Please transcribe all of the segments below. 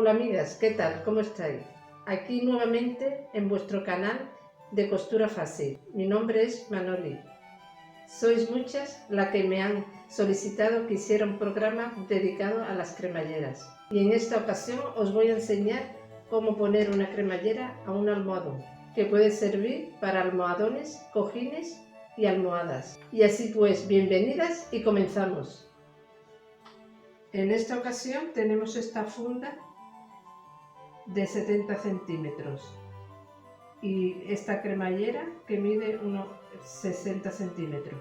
Hola amigas, ¿qué tal? ¿Cómo estáis? Aquí nuevamente en vuestro canal de Costura Fácil. Mi nombre es Manoli. Sois muchas las que me han solicitado que hiciera un programa dedicado a las cremalleras. Y en esta ocasión os voy a enseñar cómo poner una cremallera a un almohadón, que puede servir para almohadones, cojines y almohadas. Y así pues, bienvenidas y comenzamos. En esta ocasión tenemos esta funda de 70 centímetros y esta cremallera que mide unos 60 centímetros.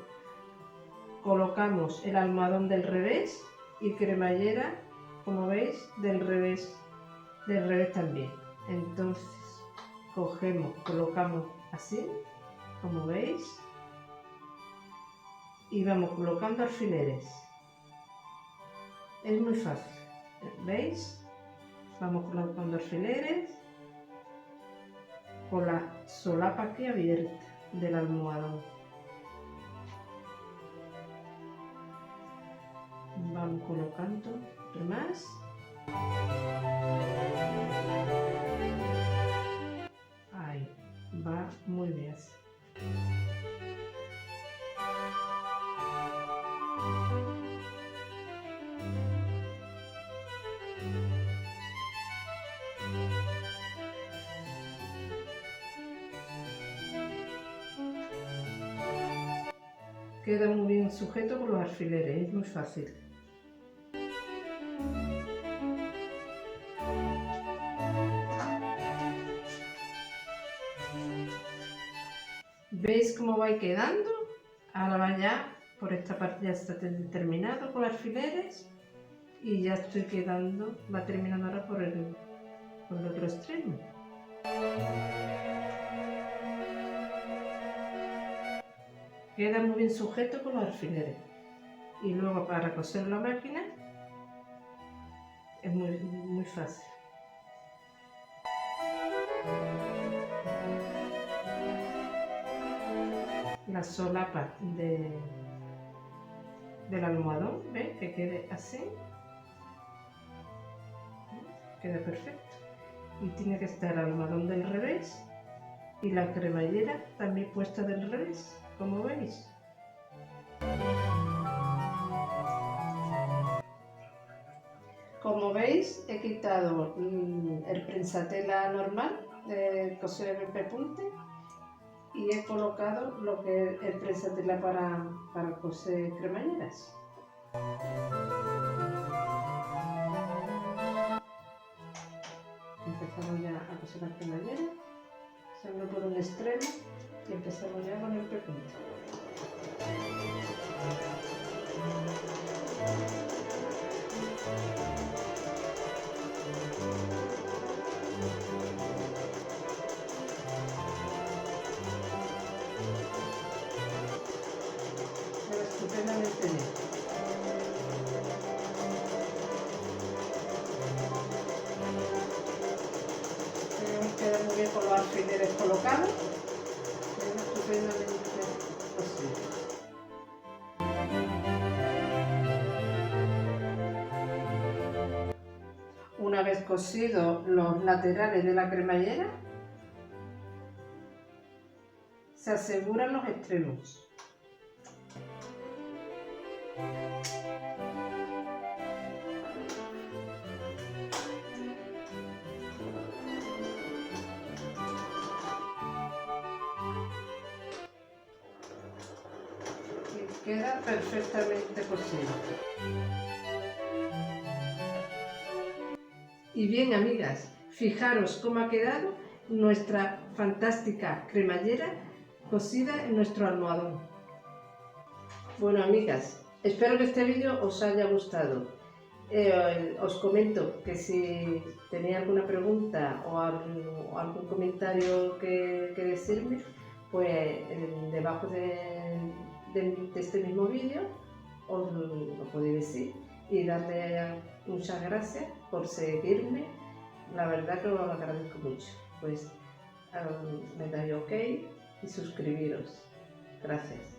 Colocamos el almohadón del revés y cremallera, como veis, del revés también. Entonces colocamos así, como veis, y vamos colocando alfileres. Es muy fácil, ¿veis? Vamos colocando alfileres con la solapa aquí abierta del almohadón. Vamos colocando otro más. Ahí, va muy bien. Queda muy bien sujeto con los alfileres, es muy fácil. ¿Veis cómo va quedando? Ahora va ya, por esta parte ya está terminado con los alfileres y ya va terminando ahora por el otro extremo. Queda muy bien sujeto con los alfileres. Y luego para coser la máquina es muy fácil. La solapa del almohadón, ¿ves? Que quede así. Queda perfecto. Y tiene que estar el almohadón del revés y la cremallera también puesta del revés, como veis. Como veis, he quitado el prensatela normal de coser el pepunte y he colocado lo que es el prensatela para coser cremalleras. Empezamos ya a coser la cremallera, empezando por un extremo y empezamos ya con el pepunte. Estupendamente bien. Queda muy bien con los alfileres colocados. Queda estupendamente posible. Una vez cosidos los laterales de la cremallera, se aseguran los extremos. Y queda perfectamente cosido. Y bien, amigas, fijaros cómo ha quedado nuestra fantástica cremallera cosida en nuestro almohadón. Bueno, amigas, espero que este vídeo os haya gustado. Os comento que si tenéis alguna pregunta o algún comentario que decirme, pues debajo de este mismo vídeo os lo podéis decir y darle muchas gracias por seguirme. La verdad que os lo agradezco mucho. Pues me dais OK y suscribiros. Gracias.